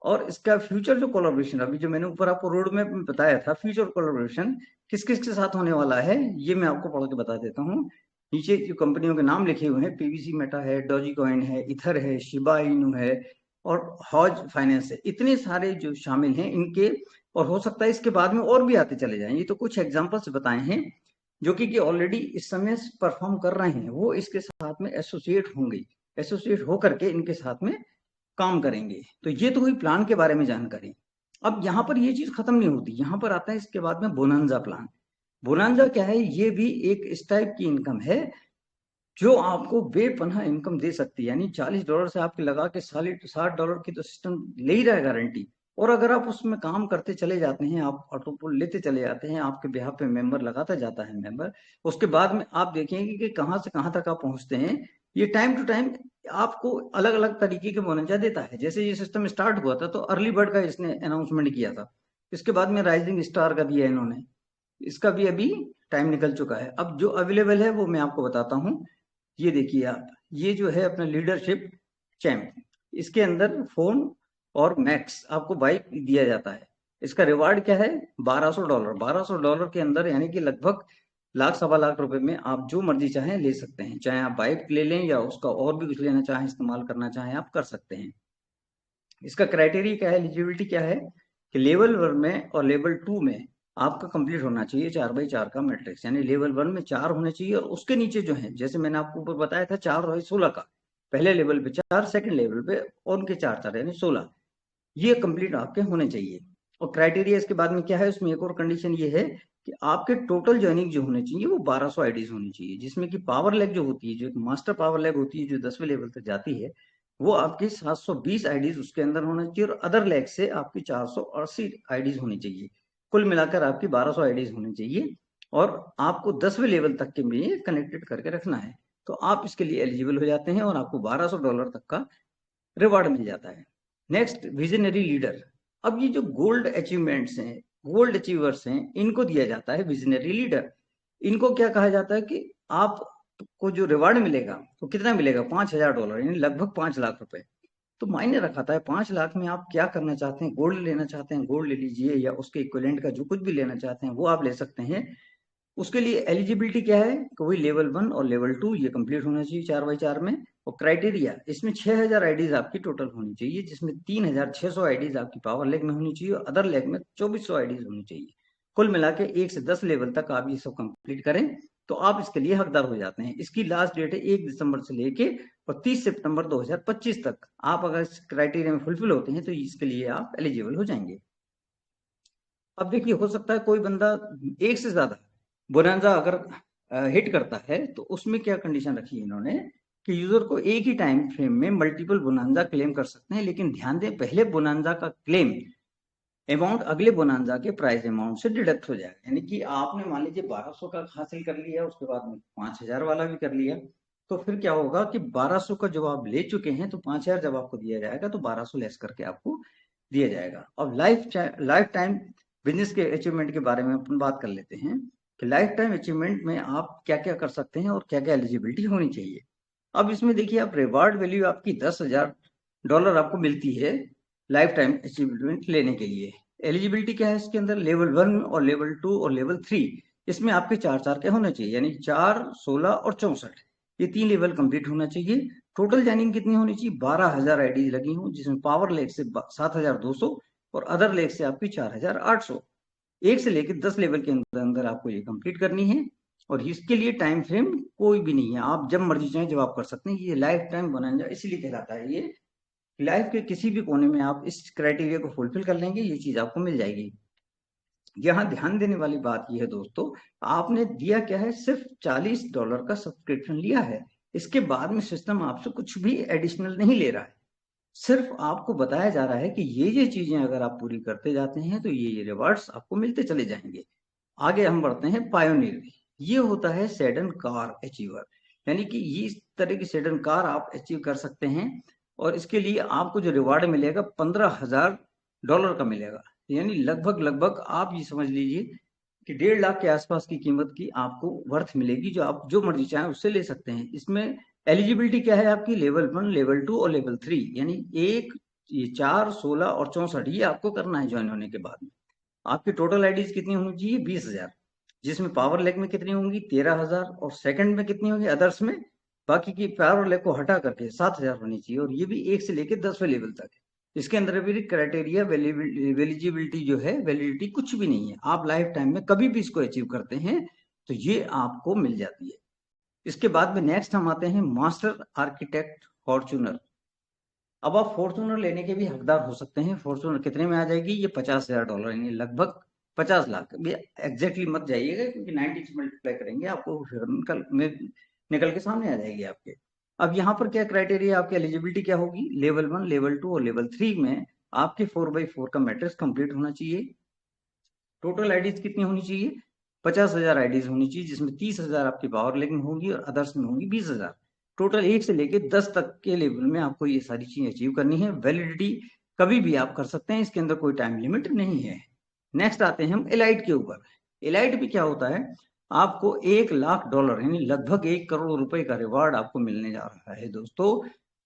Speaker 1: और इसका फ्यूचर जो कोलैबोरेशन, अभी जो मैंने ऊपर आपको रोड मैप में बताया था, फ्यूचर कोलैबोरेशन किस किस के साथ होने वाला है, ये मैं आपको पढ़ के बता देता हूँ। नीचे जो कंपनियों के नाम लिखे हुए हैं, पीवीसी मेटा है, डॉजीकॉइन है, इथर है, शिबा इनू है और हॉज फाइनेंस है, इतने सारे जो शामिल हैं इनके। और हो सकता है इसके बाद में और भी आते चले जाएं। ये तो कुछ एग्जांपल्स बताए हैं जो कि ऑलरेडी इस समय परफॉर्म कर रहे हैं, वो इसके साथ में एसोसिएट होंगे, एसोसिएट होकर के इनके साथ में काम करेंगे। तो ये तो हुई प्लान के बारे में जानकारी। अब यहाँ पर ये चीज खत्म नहीं होती, यहाँ पर आता है इसके बाद में बोनांजा प्लान। बोनांजा क्या है, ये भी एक इस टाइप की इनकम है जो आपको बेपनाह इनकम दे सकती है। यानी $40 से आपके लगा के $60 की तो सिस्टम ले ही रहा है गारंटी। और अगर आप उसमें काम करते चले जाते हैं, आप ऑटोपुल लेते चले जाते हैं, आपके बिहाफ पे मेंबर लगाता जाता है मेंबर, उसके बाद में आप देखेंगे कि कहाँ से कहाँ तक आप पहुंचते हैं। ये टाइम टू टाइम आपको अलग अलग तरीके के बोनंजा देता है। जैसे ये सिस्टम स्टार्ट हुआ था तो अर्ली बर्ड का इसने अनाउंसमेंट किया था, इसके बाद में राइजिंग स्टार का दिया इन्होंने, इसका भी अभी टाइम निकल चुका है। अब जो अवेलेबल है वो मैं आपको बताता हूँ। ये देखिए आप, ये जो है अपना लीडरशिप चैम्प, इसके अंदर फोन और मैक्स आपको बाइक दिया जाता है। इसका रिवार्ड क्या है, $1200। $1200 के अंदर यानी कि लगभग लाख सवा लाख रुपए में आप जो मर्जी चाहें ले सकते हैं। चाहे आप बाइक ले लें या उसका और भी कुछ लेना चाहें, इस्तेमाल करना चाहें, आप कर सकते हैं। इसका क्राइटेरिया क्या है, एलिजिबिलिटी क्या है कि लेवल 1 में और लेवल 2 में आपका कंप्लीट होना चाहिए 4x4 का मैट्रिक्स। यानी लेवल 1 में 4 होने चाहिए और उसके नीचे जो है, जैसे मैंने आपको ऊपर बताया था 4x16 का, पहले लेवल पे 4, सेकंड लेवल पे और उनके 4 यानी 16, ये कंप्लीट आपके होने चाहिए। और क्राइटेरिया इसके बाद में क्या है, उसमें एक और कंडीशन ये है कि आपके टोटल ज्वाइनिंग जो होने चाहिए वो 1200 आईडीज होनी चाहिए, जिसमें कि पावर लेग जो होती है, जो मास्टर पावर लेग होती है, जो 10वें लेवल तक जाती है, वो आपकी 720 आईडीज उसके अंदर होना चाहिए और अदर लेग से आपकी 480 आईडीज होनी चाहिए। कुल मिलाकर आपकी 1200 आईडीज होनी चाहिए और आपको 10वें लेवल तक के में कनेक्टेड करके रखना है। तो आप इसके लिए एलिजिबल हो जाते हैं और आपको $1200 तक का रिवार्ड मिल जाता है। Next, visionary leader. अब ये जो गोल्ड अचीवमेंट्स हैं, गोल्ड अचीवर्स हैं, इनको दिया जाता है विजनरी लीडर। इनको क्या कहा जाता है कि आपको जो रिवार्ड मिलेगा तो कितना मिलेगा, $5000, यानी लगभग 5 लाख रुपए। तो मायने रखा था 5 लाख में आप क्या करना चाहते हैं, गोल्ड लेना चाहते हैं गोल्ड ले लीजिए, या उसके इक्विवेलेंट का जो कुछ भी लेना चाहते हैं वो आप ले सकते हैं। उसके लिए एलिजिबिलिटी क्या है कि वही लेवल 1 और लेवल 2 ये कंप्लीट होना चाहिए 4x4 में। और क्राइटेरिया, इसमें 6000 आईडीज आपकी टोटल होनी चाहिए, जिसमें 3600 आईडीज आपकी पावर लेग में होनी चाहिए और अदर लेग में 2400 आईडीज होनी चाहिए। कुल मिला के 1 से 10 लेवल तक आप ये सब कंप्लीट करें तो आप इसके लिए हकदार हो जाते हैं। इसकी लास्ट डेट है 1 दिसंबर से लेके और 30 सितंबर 2025 तक आप अगर इस क्राइटेरिया में फुलफिल होते हैं तो इसके लिए आप एलिजिबल हो जाएंगे। अब देखिए, हो सकता है कोई बंदा एक से ज्यादा बोनांजा अगर हिट करता है, तो उसमें क्या कंडीशन रखी है इन्होंने कि यूजर को एक ही टाइम फ्रेम में मल्टीपल बोनांजा क्लेम कर सकते हैं, लेकिन ध्यान दें पहले बोनांजा का क्लेम अमाउंट अगले बोनांजा के प्राइस अमाउंट से डिडक्ट हो जाएगा। यानी कि आपने मान लीजिए 1200 का हासिल कर लिया, उसके बाद में 5000 वाला भी कर लिया, तो फिर क्या होगा कि 1200 का जब आप ले चुके हैं तो 5000 जब आपको दिया जाएगा तो 1200 लेस करके आपको दिया जाएगा। अब लाइफ टाइम बिजनेस के अचीवमेंट के बारे में अपन बात कर लेते हैं कि लाइफ टाइम अचीवमेंट में आप क्या क्या कर सकते हैं और क्या क्या एलिजिबिलिटी होनी चाहिए। अब इसमें देखिए, आप रिवार्ड वैल्यू आपकी $10,000 आपको मिलती है लाइफ टाइम अचीवमेंट लेने के लिए। एलिजिबिलिटी क्या है इसके अंदर, लेवल 1 और लेवल 2 और लेवल 3, इसमें आपके 4 के होने चाहिए, यानी 4, 16 और 64, ये 3 लेवल कंप्लीट होना चाहिए। टोटल जॉइनिंग कितनी होनी चाहिए, 12,000 आईडी लगी हो, जिसमें पावर लेग से 7,200 और अदर लेग से आपकी 4,800। 1 से लेकर 10 लेवल के अंदर अंदर आपको ये कंप्लीट करनी है, और इसके लिए टाइम फ्रेम कोई भी नहीं है, आप जब मर्जी चाहें जब आप कर सकते हैं। ये लाइफ टाइम बोनांजा इसलिए कहलाता है, ये लाइफ के किसी भी कोने में आप इस क्राइटेरिया को फुलफिल कर लेंगे, ये चीज आपको मिल जाएगी। यहाँ ध्यान देने वाली बात यह है दोस्तों, आपने दिया क्या है, सिर्फ $40 का सब्सक्रिप्शन लिया है। इसके बाद में सिस्टम आपसे कुछ भी एडिशनल नहीं ले रहा है, सिर्फ आपको बताया जा रहा है कि ये चीजें अगर आप पूरी करते जाते हैं तो ये रिवार्ड्स आपको मिलते चले जाएंगे। आगे हम बढ़ते हैं पायोनियर। ये होता है सेडन कार अचीवर, यानी कि ये इस तरह की सेडन कार आप अचीव कर सकते हैं, और इसके लिए आपको जो रिवार्ड मिलेगा $15,000 का मिलेगा। यानी लगभग लगभग आप ये समझ लीजिए कि 1.5 लाख के आसपास की कीमत की आपको वर्थ मिलेगी, जो आप जो मर्जी चाहें उससे ले सकते हैं। इसमें एलिजिबिलिटी क्या है आपकी, लेवल 1, लेवल 2 और लेवल 3, यानी 1, 4, 16 और 64, ये आपको करना है ज्वाइन होने के बाद में। आपकी टोटल आईडीज कितनी होनी चाहिए, 20,000, जिसमें पावर लेग में कितनी होंगी, 13,000, और सेकंड में कितनी होंगी अदर्स में, बाकी की पावर लेग को हटा करके 7,000 होनी चाहिए, और ये भी 1 से लेकर 10वें लेवल तक है। इसके अंदर भी क्राइटेरिया वेलिजिबिलिटी जो है, वैलिडिटी कुछ भी नहीं है, आप लाइफ टाइम में कभी भी इसको अचीव करते हैं तो ये आपको मिल जाती है। इसके बाद में नेक्स्ट हम आते हैं मास्टर आर्किटेक्ट फॉर्चूनर। अब आप फॉर्चूनर लेने के भी हकदार हो सकते हैं। फॉर्चूनर कितने में आ जाएगी, ये $50,000, यानी लगभग 50 लाख। एग्जैक्टली मत जाइएगा, क्योंकि 90 से मल्टीप्लाई करेंगे आपको निकल के सामने आ जाएगी आपके। अब यहाँ पर क्या क्राइटेरिया, आपकी एलिजिबिलिटी क्या होगी, लेवल 1, लेवल 2 और लेवल 3 में आपके 4x4 का मैट्रिक्स कंप्लीट होना चाहिए। टोटल आईडीज कितनी होनी चाहिए, 50,000 आईडीज होनी चाहिए, जिसमें 30,000 आपकी पावर लेग में होंगी और अदर्स में होंगी 20,000। टोटल 1 से लेकर 10 तक के लेवल में आपको ये सारी चीजें अचीव करनी है। वैलिडिटी कभी भी आप कर सकते हैं, इसके अंदर कोई टाइम लिमिट नहीं है। नेक्स्ट आते हैं हम एलाइट के ऊपर। एलाइट भी क्या होता है, आपको $1 लाख, यानी लगभग 1 करोड़ रुपए का रिवार्ड आपको मिलने जा रहा है दोस्तों।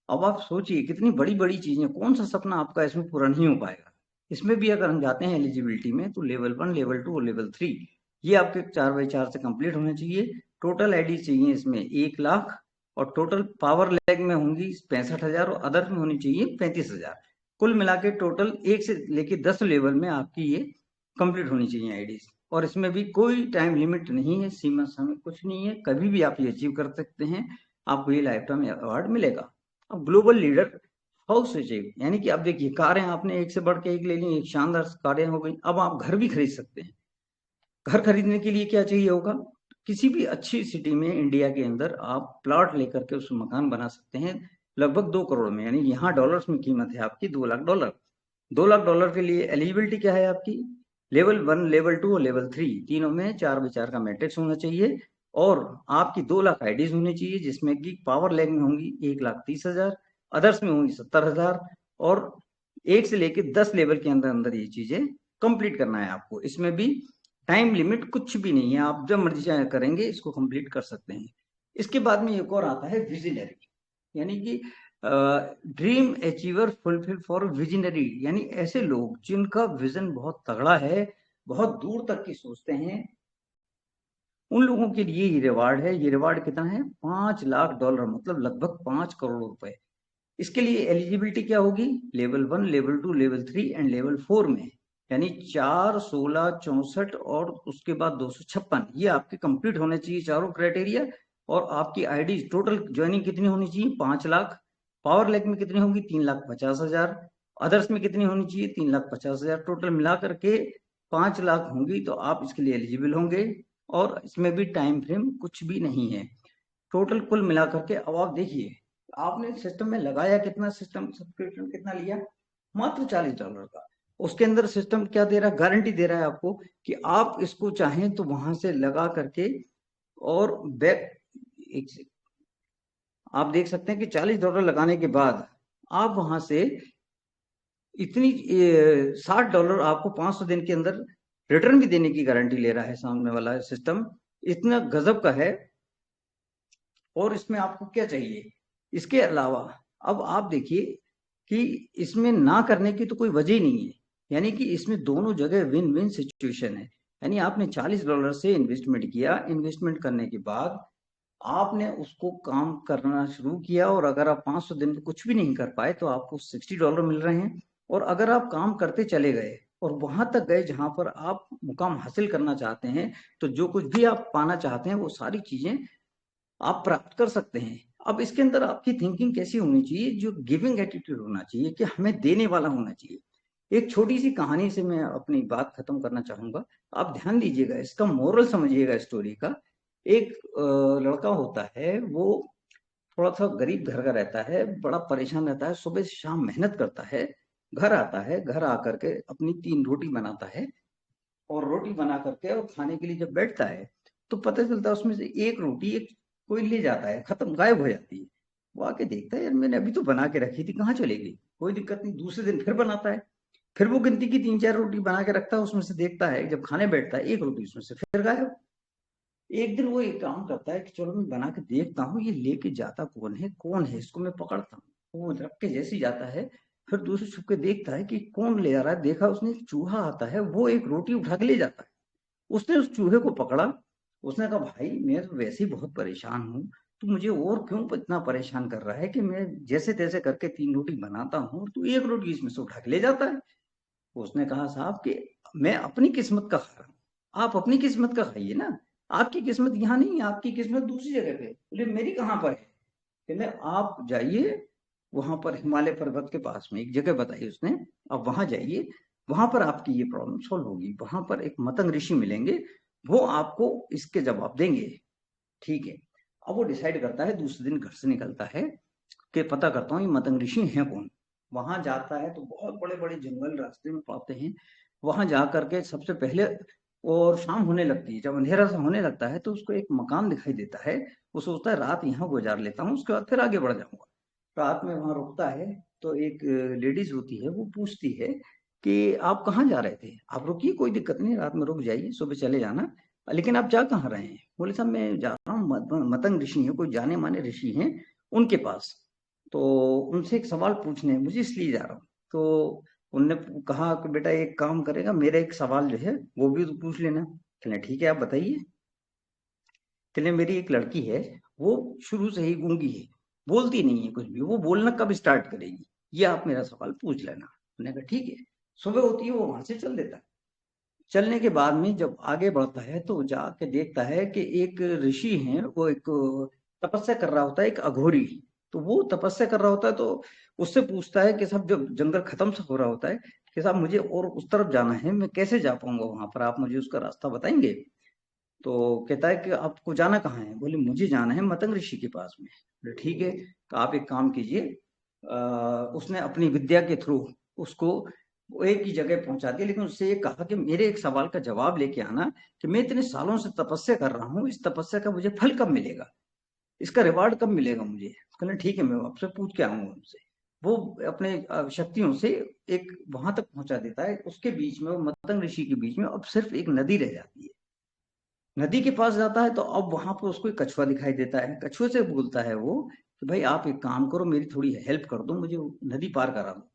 Speaker 1: अब आप सोचिए कितनी बड़ी बड़ी चीजें, कौन सा सपना आपका इसमें पूरा नहीं हो पाएगा। इसमें भी अगर हम जाते हैं एलिजिबिलिटी में, तो लेवल 1, लेवल 2 और लेवल 3, ये आपके 4x4 से कंप्लीट होने चाहिए। टोटल आईडी चाहिए इसमें 1 लाख, और टोटल पावर लेग में होंगी 65,000 और अदर में होनी चाहिए 35,000। कुल मिला के टोटल 1 से लेके 10 लेवल में आपकी ये कंप्लीट होनी चाहिए आईडीज, और इसमें भी कोई टाइम लिमिट नहीं है, सीमा समय कुछ नहीं है, कभी भी आप ये अचीव कर सकते हैं, आपको ये लाइफ टाइम अवार्ड मिलेगा। अब ग्लोबल लीडर हाउस अचीव, यानी कि अब देखिए, कारें आपने एक से बढ़ के एक ले ली, एक शानदार कारें हो गई, अब आप घर भी खरीद सकते हैं। घर खरीदने के लिए क्या चाहिए होगा, किसी भी अच्छी सिटी में इंडिया के अंदर आप प्लॉट लेकर के उस मकान बना सकते हैं लगभग 2 करोड़ में, यानी यहाँ डॉलर्स में कीमत है आपकी $2 लाख। $2 लाख के लिए एलिजिबिलिटी क्या है आपकी, लेवल 1, लेवल 2 और लेवल 3, तीनों में 4x4 का मैट्रिक्स होना चाहिए, और आपकी 2 लाख आईडीज होनी चाहिए, जिसमें कि पावर लेग में होंगी 1,30,000, अदर्स में होंगी 70,000, और 1 से लेकर 10 लेवल के अंदर अंदर ये चीजें कंप्लीट करना है आपको। इसमें भी टाइम लिमिट कुछ भी नहीं है, आप जब मर्जी चाहे करेंगे इसको कंप्लीट कर सकते हैं। इसके बाद में एक और आता है विजनरी, यानी कि dream achiever fulfil for visionary, यानी ऐसे लोग जिनका विजन बहुत तगड़ा है, बहुत दूर तक की सोचते हैं, उन लोगों के लिए ये रिवार्ड है। ये रिवार्ड कितना है, $5 लाख, मतलब लगभग 5 करोड़ रुपए। इसके लिए एलिजिबिलिटी क्या होगी, level 1, level 2, level 3 and level 4 में, यानी 4, 16, 64 और उसके बाद 256, ये आपके कंप्लीट होने चाहिए चारों क्राइटेरिया। और आपकी आईडी टोटल ज्वाइनिंग कितनी होनी चाहिए? 5 लाख। पावर लैक में कितनी होगी? 3,50,000। अदर्स में कितनी होनी चाहिए? 3,50,000। टोटल मिला करके 5 लाख होंगी, तो आप इसके लिए एलिजिबल होंगे। और इसमें भी टाइम फ्रेम कुछ भी नहीं है। टोटल कुल मिला करके अब आप देखिए, आपने सिस्टम में लगाया कितना, सिस्टम सब्सक्रिप्शन कितना लिया? मात्र $40 का। उसके अंदर सिस्टम क्या दे रहा है? गारंटी दे रहा है आपको कि आप इसको चाहें तो वहां से लगा करके और बैक, आप देख सकते हैं कि $40 लगाने के बाद आप वहां से इतनी $60 आपको 500 दिन के अंदर रिटर्न भी देने की गारंटी ले रहा है सामने वाला सिस्टम। इतना गजब का है। और इसमें आपको क्या चाहिए इसके अलावा? अब आप देखिए कि इसमें ना करने की तो कोई वजह ही नहीं है, यानी कि इसमें दोनों जगह विन विन सिचुएशन है। यानी आपने $40 से इन्वेस्टमेंट किया, इन्वेस्टमेंट करने के बाद आपने उसको काम करना शुरू किया, और अगर आप 500 दिन में कुछ भी नहीं कर पाए तो आपको $60 मिल रहे हैं। और अगर आप काम करते चले गए और वहां तक गए जहां पर आप मुकाम हासिल करना चाहते हैं, तो जो कुछ भी आप पाना चाहते हैं वो सारी चीजें आप प्राप्त कर सकते हैं। अब इसके अंदर आपकी थिंकिंग कैसी होनी चाहिए? जो गिविंग एटीट्यूड होना चाहिए, कि हमें देने वाला होना चाहिए। एक छोटी सी कहानी से मैं अपनी बात खत्म करना चाहूंगा। आप ध्यान दीजिएगा, इसका मोरल समझिएगा स्टोरी का। एक लड़का होता है, वो थोड़ा सा गरीब घर का रहता है, बड़ा परेशान रहता है, सुबह से शाम मेहनत करता है, घर आता है, घर आकर के अपनी 3 रोटी बनाता है, और रोटी बना करके और खाने के लिए जब बैठता है तो पता चलता है उसमें से एक रोटी एक कोई ले जाता है, खत्म, गायब हो जाती है। वो आके देखता है, यार मैंने अभी तो बना के रखी थी, कहाँ चली गई? कोई दिक्कत नहीं, दूसरे दिन फिर बनाता है। फिर वो गिनती की 3-4 रोटी बना के रखता है, उसमें से देखता है जब खाने बैठता है एक रोटी उसमें से फिर गायब। एक दिन वो एक काम करता है कि चलो मैं बना के देखता हूँ ये लेके जाता कौन है, कौन है, इसको मैं पकड़ता हूँ। वो रख के जैसे ही जाता है, फिर दूसरे छुप के देखता है कि कौन ले आ रहा है। देखा उसने, एक चूहा आता है, वो एक रोटी उठा के ले जाता है। उसने उस चूहे को पकड़ा। उसने कहा, भाई मैं तो वैसे ही बहुत परेशान हूँ, तू मुझे और क्यों इतना परेशान कर रहा है कि मैं जैसे तैसे करके 3 रोटी बनाता हूँ, तू एक रोटी इसमें से उठा के ले जाता है। उसने कहा, साहब कि मैं अपनी किस्मत का खा रहा हूँ, आप अपनी किस्मत का खाइए ना। आपकी किस्मत यहाँ नहीं है, आपकी किस्मत दूसरी जगह पे। बोले, मेरी कहाँ पर है? कहते, आप जाइए वहां पर, हिमालय पर्वत के पास में एक जगह बताई उसने, आप वहां जाइए, वहां पर आपकी ये प्रॉब्लम सॉल्व होगी। वहां पर एक मतंग ऋषि मिलेंगे, वो आपको इसके जवाब देंगे। ठीक है। अब वो डिसाइड करता है, दूसरे दिन घर से निकलता है कि पता करता हूँ ये मतंग ऋषि हैं कौन। वहां जाता है तो बहुत बड़े बड़े जंगल रास्ते में पाते हैं। वहां जा करके सबसे पहले, और शाम होने लगती है, जब अंधेरा सा होने लगता है तो उसको एक मकान दिखाई देता है। वो सोचता है रात यहाँ गुजार लेता हूँ, उसके बाद फिर आगे बढ़ जाऊंगा। रात में वहां रुकता है, तो एक लेडीज होती है, वो पूछती है कि आप कहाँ जा रहे थे? आप रुकिए, कोई दिक्कत नहीं, रात में रुक जाइए, सुबह चले जाना, लेकिन आप जा कहाँ रहे हैं? बोले, साहब मैं जा रहा हूँ, मतंग ऋषि है, कोई जाने माने ऋषि हैं, उनके पास। तो उनसे एक सवाल पूछने हैं मुझे, इसलिए जा रहा हूँ। तो उनने कहा कि बेटा एक काम करेगा, मेरा एक सवाल जो है वो भी तो पूछ लेना। कहले, ठीक है, आप बताइए। कहले, मेरी एक लड़की है, वो शुरू से ही गूंगी है, बोलती नहीं है कुछ भी, वो बोलना कब स्टार्ट करेगी, ये आप मेरा सवाल पूछ लेना। मैंने कहा ठीक है। सुबह होती है, वो वहां से चल देता है। चलने के बाद में जब आगे बढ़ता है तो जाके देखता है कि एक ऋषि हैं, वो एक तपस्या कर रहा होता है, एक अघोरी। तो वो तपस्या कर रहा होता है, तो उससे पूछता है कि साहब, जब जंगल खत्म सा हो रहा होता है, कि साहब मुझे और उस तरफ जाना है, मैं कैसे जा पाऊंगा वहां पर, आप मुझे उसका रास्ता बताएंगे? तो कहता है कि आपको जाना कहाँ है? बोले, मुझे जाना है मतंग ऋषि के पास में। बोले, ठीक है, तो आप एक काम कीजिए। उसने अपनी विद्या के थ्रू उसको वो एक ही जगह पहुंचा दिया, लेकिन उससे ये कहा कि मेरे एक सवाल का जवाब लेके आना, कि मैं इतने सालों से तपस्या कर रहा हूँ, इस तपस्या का मुझे फल कब मिलेगा, इसका रिवार्ड कब मिलेगा मुझे? कहना, ठीक है, मैं आपसे पूछ के आऊंगा उनसे। वो अपने शक्तियों से एक वहां तक पहुंचा देता है। उसके बीच में, वो मतंग ऋषि के बीच में अब सिर्फ एक नदी रह जाती है। नदी के पास जाता है तो अब वहां पर उसको एक कछुआ दिखाई देता है। कछुए से बोलता है वो कि भाई आप एक काम करो, मेरी थोड़ी हेल्प कर दो, मुझे नदी पार करा दो।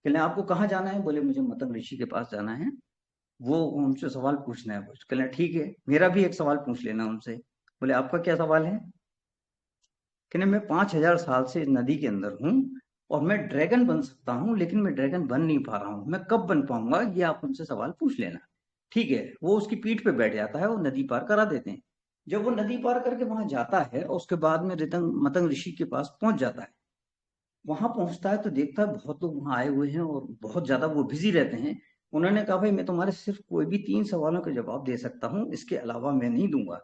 Speaker 1: कहले, आपको कहाँ जाना है? बोले, मुझे मतंग ऋषि के पास जाना है, वो उनसे सवाल पूछना है कुछ। कहले, ठीक है, मेरा भी एक सवाल पूछ लेना उनसे। बोले, आपका क्या सवाल है? कहने, मैं 5,000 साल से इस नदी के अंदर हूँ, और मैं ड्रैगन बन सकता हूँ, लेकिन मैं ड्रैगन बन नहीं पा रहा हूँ, मैं कब बन पाऊंगा, ये आप उनसे सवाल पूछ लेना। ठीक है, वो उसकी पीठ पे बैठ जाता है, वो नदी पार करा देते हैं। जब वो नदी पार करके वहां जाता है और उसके बाद में मतंग ऋषि के पास पहुंच जाता है, वहां पहुंचता है तो देखता है बहुत लोग वहां आए हुए हैं और बहुत ज्यादा वो बिजी रहते हैं। उन्होंने कहा भाई मैं तुम्हारे सिर्फ कोई भी 3 सवालों के जवाब दे सकता हूँ, इसके अलावा मैं नहीं दूंगा।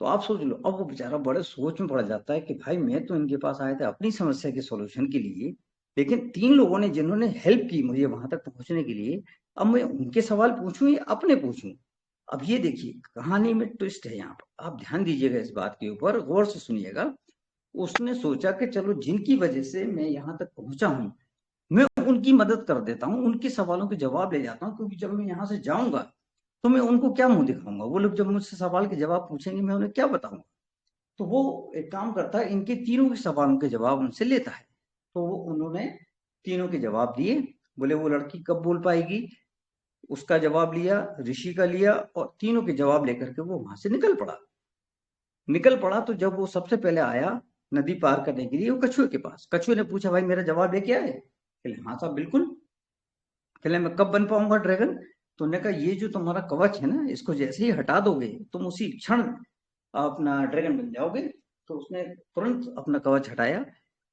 Speaker 1: तो आप सोच लो, अब वो बेचारा बड़े सोच में पड़ जाता है कि भाई मैं तो इनके पास आया था अपनी समस्या के सॉल्यूशन के लिए, लेकिन 3 लोगों ने जिन्होंने हेल्प की मुझे वहां तक पहुंचने के लिए, अब मैं उनके सवाल पूछूं या अपने पूछूं। अब ये देखिए कहानी में ट्विस्ट है यहाँ पर, आप ध्यान दीजिएगा इस बात के ऊपर, गौर से सुनिएगा। उसने सोचा कि चलो जिनकी वजह से मैं यहाँ तक पहुंचा हूँ, मैं उनकी मदद कर देता हूँ, उनके सवालों के जवाब ले जाता हूँ, क्योंकि जब मैं यहाँ से जाऊंगा तो मैं उनको क्या मुंह दिखाऊंगा, वो लोग जब मुझसे सवाल के जवाब पूछेंगे मैं उन्हें क्या बताऊंगा। तो वो एक काम करता है, इनके तीनों के सवालों के जवाब उनसे लेता है। तो वो उन्होंने तीनों के जवाब दिए। बोले वो लड़की कब बोल पाएगी, उसका जवाब लिया, ऋषि का लिया, और तीनों के जवाब लेकर के वो वहां से निकल पड़ा। तो जब वो सबसे पहले आया नदी पार करने के लिए, वो कछुए के पास, कछुए ने पूछा भाई मेरा जवाब लेके आए? कहले हाँ साहब बिल्कुल। कहले मैं कब बन पाऊंगा ड्रैगन? तो उन्होंने कहा ये जो तुम्हारा कवच है ना, इसको जैसे ही हटा दोगे तुम उसी क्षण अपना ड्रैगन बन जाओगे। तो उसने तुरंत अपना कवच हटाया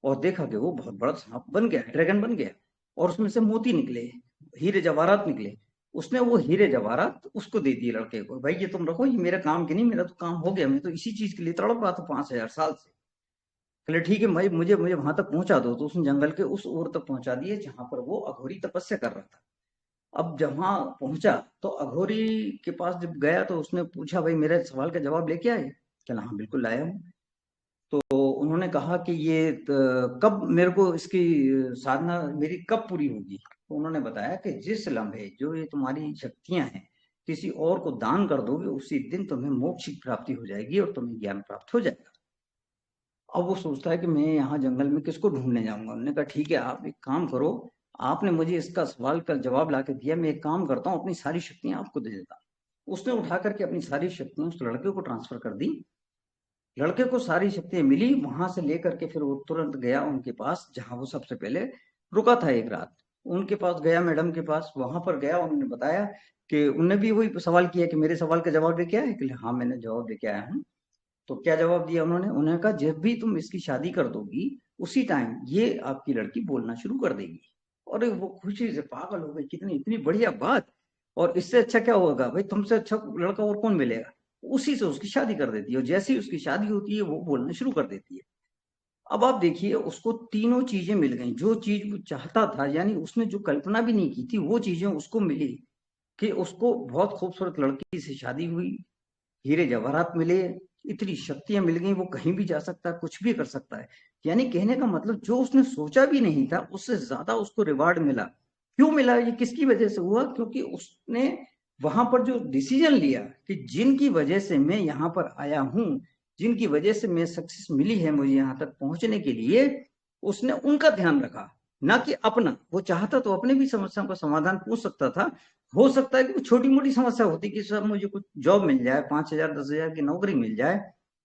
Speaker 1: और देखा कि वो बहुत बड़ा सांप बन गया, ड्रैगन बन गया, और उसमें से मोती निकले, हीरे जवाहरात निकले। उसने वो हीरे जवाहरात उसको दे दिए लड़के को, भाई ये तुम रखो, ये मेरे काम के नहीं, मेरा तो काम हो गया, मैं तो इसी चीज के लिए तड़प रहा था 5,000 साल से। कहले ठीक है भाई, मुझे मुझे वहां तक पहुंचा दो। तो उसने जंगल के उस ओर तक पहुंचा दिए जहां पर वो अघोरी तपस्या कर रहा था। अब जब वहां पहुंचा तो अघोरी के पास जब गया तो उसने पूछा भाई मेरे सवाल का जवाब लेके आए? कहला हाँ बिल्कुल लाया हूँ। तो उन्होंने कहा कि ये कब मेरे को इसकी साधना मेरी कब पूरी होगी? तो उन्होंने बताया कि जिस लम्हे जो ये तुम्हारी शक्तियां हैं किसी और को दान कर दोगे, उसी दिन तुम्हें मोक्ष की प्राप्ति हो जाएगी और तुम्हें ज्ञान प्राप्त हो जाएगा। अब वो सोचता है कि मैं यहाँ जंगल में किसको ढूंढने जाऊंगा। उन्होंने कहा ठीक है आप एक काम करो, आपने मुझे इसका सवाल का जवाब ला के दिया, मैं एक काम करता हूँ अपनी सारी शक्तियां आपको दे देता हूँ। उसने उठा करके अपनी सारी शक्तियां उस लड़के को ट्रांसफर कर दी। लड़के को सारी शक्तियां मिली, वहां से लेकर के फिर वो तुरंत गया उनके पास जहां वो सबसे पहले रुका था एक रात। उनके पास गया, मैडम के पास, वहां पर गया, उन्होंने बताया कि उन्होंने भी वही सवाल किया कि मेरे सवाल का जवाब लेके आए? कि हाँ मैंने जवाब लेके आया हूँ। तो क्या जवाब दिया उन्होंने? उन्होंने कहा जब भी तुम इसकी शादी कर दोगी उसी टाइम ये आपकी लड़की बोलना शुरू कर देगी। और वो खुशी से पागल हो गई, कितनी इतनी बढ़िया बात, और इससे अच्छा क्या होगा भाई, तुमसे अच्छा लड़का और कौन मिलेगा। उसी से उसकी शादी कर देती है, और जैसे ही उसकी शादी होती है वो बोलना शुरू कर देती है। अब आप देखिए उसको तीनों चीजें मिल गई, जो चीज वो चाहता था, यानी उसने जो कल्पना भी नहीं की थी वो चीजें उसको मिली। कि उसको बहुत खूबसूरत लड़की से शादी हुई, हीरे जवाहरात मिले, इतनी शक्तियां मिल गई, वो कहीं भी जा सकता है, कुछ भी कर सकता है। यानी कहने का मतलब जो उसने सोचा भी नहीं था उससे ज्यादा उसको रिवार्ड मिला। क्यों मिला? ये किसकी वजह से हुआ? क्योंकि उसने वहां पर जो डिसीजन लिया कि जिनकी वजह से मैं यहाँ पर आया हूँ, जिनकी वजह से मैं सक्सेस मिली है मुझे यहाँ तक पहुंचने के लिए, उसने उनका ध्यान रखा, ना कि अपना। वो चाहता तो अपने भी समस्याओं का समाधान पूछ सकता था। हो सकता है कि छोटी मोटी समस्या होती कि सर मुझे कुछ जॉब मिल जाए, 5,000 10,000 की नौकरी मिल जाए,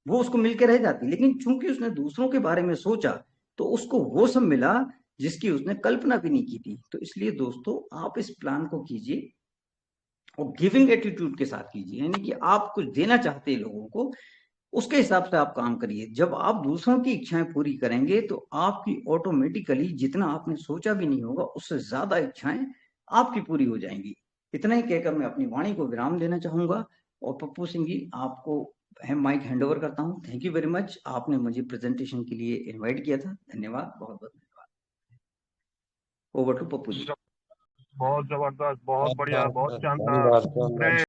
Speaker 1: वो उसको मिलकर रह जाती, लेकिन चूंकि उसने दूसरों के बारे में सोचा तो उसको वो सब मिला जिसकी उसने कल्पना भी नहीं की थी। तो इसलिए दोस्तों आप इस प्लान को कीजिए और गिविंग एटीट्यूड के साथ कीजिए, यानी कि आप कुछ देना चाहते हैं लोगों को, उसके हिसाब से आप काम करिए। जब आप दूसरों की इच्छाएं पूरी करेंगे तो आपकी ऑटोमेटिकली जितना आपने सोचा भी नहीं होगा उससे ज्यादा इच्छाएं आपकी पूरी हो जाएंगी। इतना ही कहकर मैं अपनी वाणी को विराम देना चाहूंगा, और पप्पू सिंह जी आपको माइक हैंड ओवर करता हूं। थैंक यू वेरी मच, आपने मुझे प्रेजेंटेशन के लिए इनवाइट किया था, धन्यवाद, बहुत बहुत धन्यवाद। Over to Pappu ji.
Speaker 2: बहुत जबरदस्त, बहुत बढ़िया, बहुत शानदार।
Speaker 3: धन्यवाद।